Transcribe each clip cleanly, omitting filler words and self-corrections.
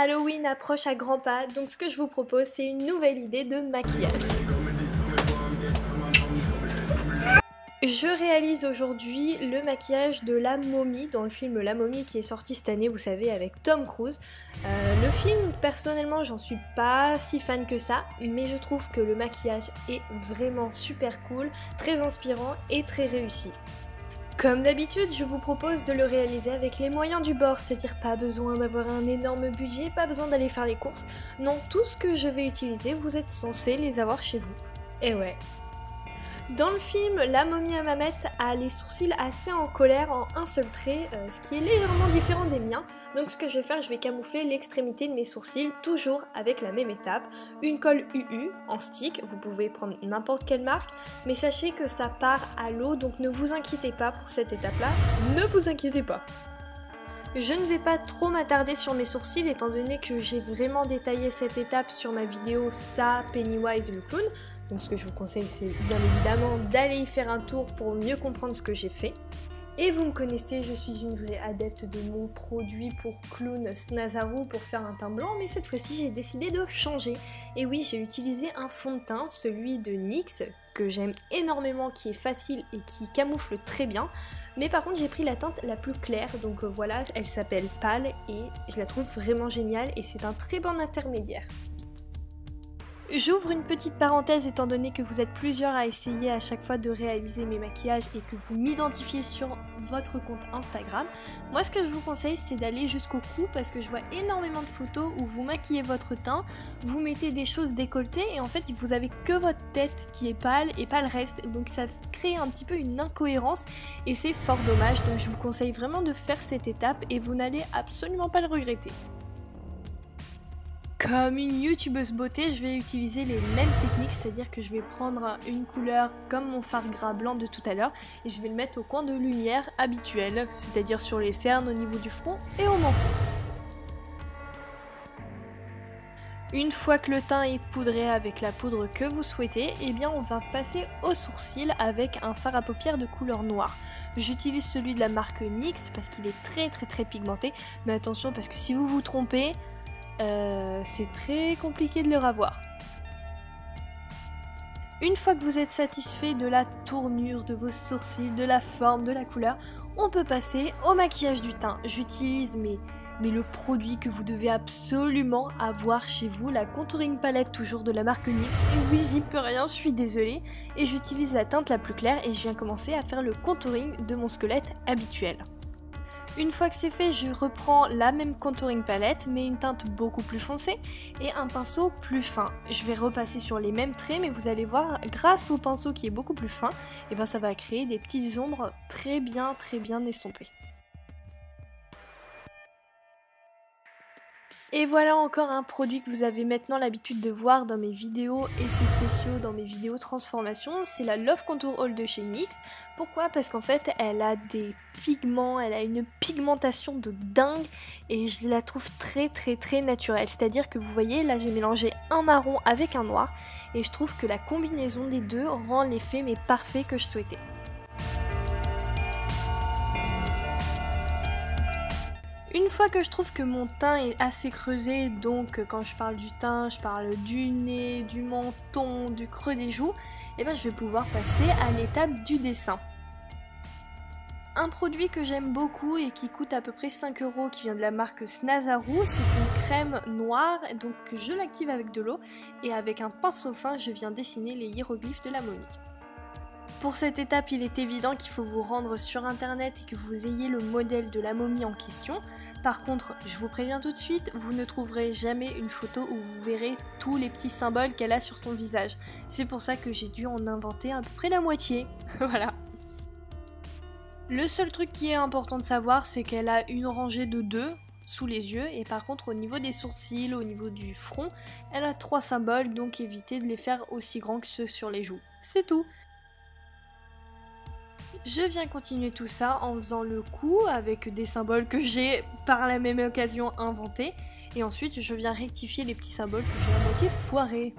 Halloween approche à grands pas, donc ce que je vous propose, c'est une nouvelle idée de maquillage. Je réalise aujourd'hui le maquillage de la momie dans le film La Momie qui est sorti cette année, vous savez, avec Tom Cruise. Le film, personnellement, j'en suis pas si fan que ça, mais je trouve que le maquillage est vraiment super cool, très inspirant et très réussi. Comme d'habitude, je vous propose de le réaliser avec les moyens du bord, c'est-à-dire pas besoin d'avoir un énorme budget, pas besoin d'aller faire les courses. Non, tout ce que je vais utiliser, vous êtes censés les avoir chez vous. Et ouais. Dans le film, la momie à Mamette a les sourcils assez en colère en un seul trait, ce qui est légèrement différent des miens. Donc ce que je vais faire, je vais camoufler l'extrémité de mes sourcils, toujours avec la même étape. Une colle UU en stick, vous pouvez prendre n'importe quelle marque, mais sachez que ça part à l'eau, donc ne vous inquiétez pas pour cette étape-là, ne vous inquiétez pas. Je ne vais pas trop m'attarder sur mes sourcils étant donné que j'ai vraiment détaillé cette étape sur ma vidéo Ça, Pennywise le clown. Donc ce que je vous conseille, c'est bien évidemment d'aller y faire un tour pour mieux comprendre ce que j'ai fait. Et vous me connaissez, je suis une vraie adepte de mon produit pour clown Snazaroo pour faire un teint blanc, mais cette fois-ci j'ai décidé de changer. Et oui, j'ai utilisé un fond de teint, celui de NYX, que j'aime énormément, qui est facile et qui camoufle très bien. Mais par contre j'ai pris la teinte la plus claire, donc voilà, elle s'appelle Pâle et je la trouve vraiment géniale et c'est un très bon intermédiaire. J'ouvre une petite parenthèse étant donné que vous êtes plusieurs à essayer à chaque fois de réaliser mes maquillages et que vous m'identifiez sur votre compte Instagram. Moi ce que je vous conseille c'est d'aller jusqu'au cou parce que je vois énormément de photos où vous maquillez votre teint, vous mettez des choses décolletées et en fait vous avez que votre tête qui est pâle et pas le reste. Donc ça crée un petit peu une incohérence et c'est fort dommage. Donc je vous conseille vraiment de faire cette étape et vous n'allez absolument pas le regretter. Comme une youtubeuse beauté, je vais utiliser les mêmes techniques, c'est-à-dire que je vais prendre une couleur comme mon fard gras blanc de tout à l'heure et je vais le mettre au coin de lumière habituel, c'est-à-dire sur les cernes, au niveau du front et au menton. Une fois que le teint est poudré avec la poudre que vous souhaitez, eh bien on va passer aux sourcils avec un fard à paupières de couleur noire. J'utilise celui de la marque NYX parce qu'il est très pigmenté, mais attention parce que si vous vous trompez, c'est très compliqué de le ravoir. Une fois que vous êtes satisfait de la tournure de vos sourcils, de la forme, de la couleur, on peut passer au maquillage du teint. J'utilise le produit que vous devez absolument avoir chez vous, la contouring palette toujours de la marque NYX. Et oui, j'y peux rien, je suis désolée. Et j'utilise la teinte la plus claire et je viens commencer à faire le contouring de mon squelette habituel. Une fois que c'est fait, je reprends la même contouring palette, mais une teinte beaucoup plus foncée et un pinceau plus fin. Je vais repasser sur les mêmes traits, mais vous allez voir, grâce au pinceau qui est beaucoup plus fin, et ben ça va créer des petites ombres très bien estompées. Et voilà encore un produit que vous avez maintenant l'habitude de voir dans mes vidéos effets spéciaux, dans mes vidéos transformation, c'est la Love Contour All de chez NYX. Pourquoi? Parce qu'en fait elle a des pigments, elle a une pigmentation de dingue et je la trouve très naturelle. C'est-à-dire que vous voyez là j'ai mélangé un marron avec un noir et je trouve que la combinaison des deux rend l'effet mais parfait que je souhaitais. Une fois que je trouve que mon teint est assez creusé, donc quand je parle du teint, je parle du nez, du menton, du creux des joues, et ben je vais pouvoir passer à l'étape du dessin. Un produit que j'aime beaucoup et qui coûte à peu près 5 €, qui vient de la marque Snazaroo, c'est une crème noire, donc je l'active avec de l'eau et avec un pinceau fin je viens dessiner les hiéroglyphes de la momie. Pour cette étape, il est évident qu'il faut vous rendre sur internet et que vous ayez le modèle de la momie en question. Par contre, je vous préviens tout de suite, vous ne trouverez jamais une photo où vous verrez tous les petits symboles qu'elle a sur son visage. C'est pour ça que j'ai dû en inventer à peu près la moitié. Voilà. Le seul truc qui est important de savoir, c'est qu'elle a une rangée de 2 sous les yeux et par contre au niveau des sourcils, au niveau du front, elle a 3 symboles, donc évitez de les faire aussi grands que ceux sur les joues. C'est tout. Je viens continuer tout ça en faisant le cou avec des symboles que j'ai par la même occasion inventés. Et ensuite je viens rectifier les petits symboles que j'ai à moitié foirés.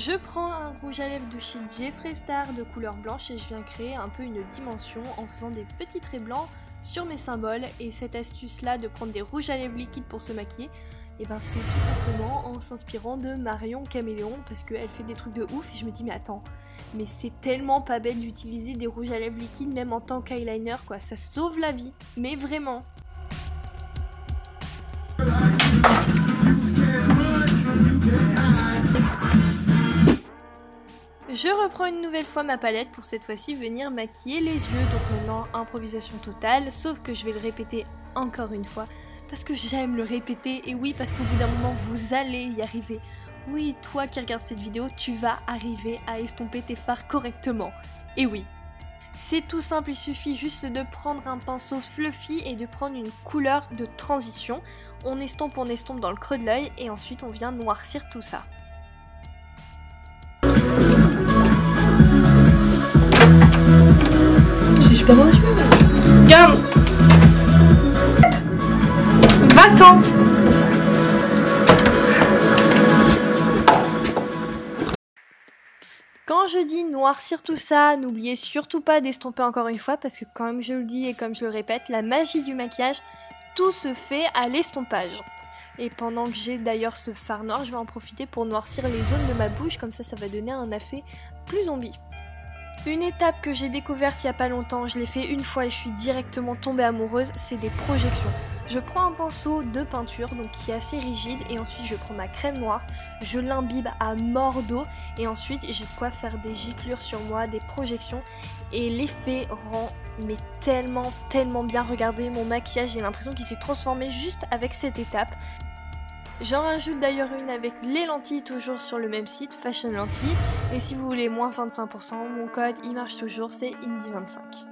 Je prends un rouge à lèvres de chez Jeffree Star de couleur blanche et je viens créer un peu une dimension en faisant des petits traits blancs sur mes symboles. Et cette astuce là de prendre des rouges à lèvres liquides pour se maquiller, et ben c'est tout simplement en s'inspirant de Marion Caméléon parce qu'elle fait des trucs de ouf et je me dis mais attends, mais c'est tellement pas bête d'utiliser des rouges à lèvres liquides même en tant qu'eyeliner quoi, ça sauve la vie, mais vraiment. Je reprends une nouvelle fois ma palette pour cette fois-ci venir maquiller les yeux, donc maintenant improvisation totale, sauf que je vais le répéter encore une fois, parce que j'aime le répéter, et oui parce qu'au bout d'un moment vous allez y arriver. Oui, toi qui regardes cette vidéo, tu vas arriver à estomper tes fards correctement, et oui. C'est tout simple, il suffit juste de prendre un pinceau fluffy et de prendre une couleur de transition. On estompe dans le creux de l'œil et ensuite on vient noircir tout ça. J'ai super beau cheveux. Regarde. Va-t'en. Quand je dis noircir tout ça, n'oubliez surtout pas d'estomper encore une fois parce que comme je le dis et comme je le répète, la magie du maquillage, tout se fait à l'estompage. Et pendant que j'ai d'ailleurs ce fard noir, je vais en profiter pour noircir les zones de ma bouche, comme ça va donner un effet plus zombie. Une étape que j'ai découverte il y a pas longtemps, je l'ai fait une fois et je suis directement tombée amoureuse, c'est des projections. Je prends un pinceau de peinture donc qui est assez rigide et ensuite je prends ma crème noire, je l'imbibe à mort d'eau et ensuite j'ai de quoi faire des giclures sur moi, des projections et l'effet rend mais tellement bien. Regardez mon maquillage, j'ai l'impression qu'il s'est transformé juste avec cette étape. J'en rajoute d'ailleurs une avec les lentilles, toujours sur le même site, Fashion Lentilles. Et si vous voulez moins 25%, mon code il marche toujours, c'est Indie25.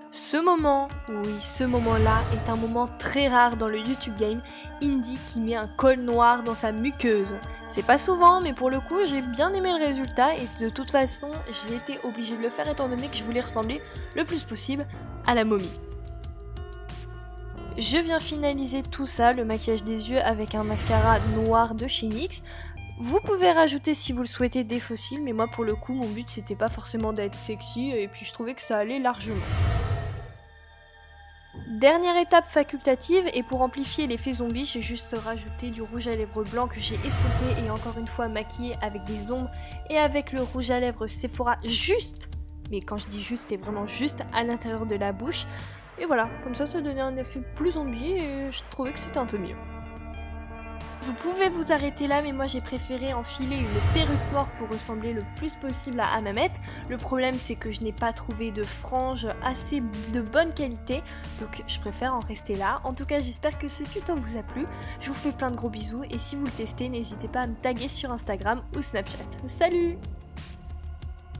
Ce moment, oui, ce moment-là est un moment très rare dans le YouTube game, Indie qui met un col noir dans sa muqueuse. C'est pas souvent, mais pour le coup, j'ai bien aimé le résultat et de toute façon, j'ai été obligée de le faire étant donné que je voulais ressembler le plus possible à la momie. Je viens finaliser tout ça, le maquillage des yeux, avec un mascara noir de chez NYX. Vous pouvez rajouter si vous le souhaitez des faux cils, mais moi pour le coup mon but c'était pas forcément d'être sexy et puis je trouvais que ça allait largement. Dernière étape facultative et pour amplifier l'effet zombie, j'ai juste rajouté du rouge à lèvres blanc que j'ai estompé et encore une fois maquillé avec des ombres et avec le rouge à lèvres Sephora juste, mais quand je dis juste, c'est vraiment juste à l'intérieur de la bouche. Et voilà, comme ça donnait un effet plus zombie et je trouvais que c'était un peu mieux. Vous pouvez vous arrêter là, mais moi j'ai préféré enfiler une perruque noire pour ressembler le plus possible à Amamet. Le problème c'est que je n'ai pas trouvé de franges assez de bonne qualité, donc je préfère en rester là. En tout cas j'espère que ce tuto vous a plu, je vous fais plein de gros bisous et si vous le testez n'hésitez pas à me taguer sur Instagram ou Snapchat. Salut!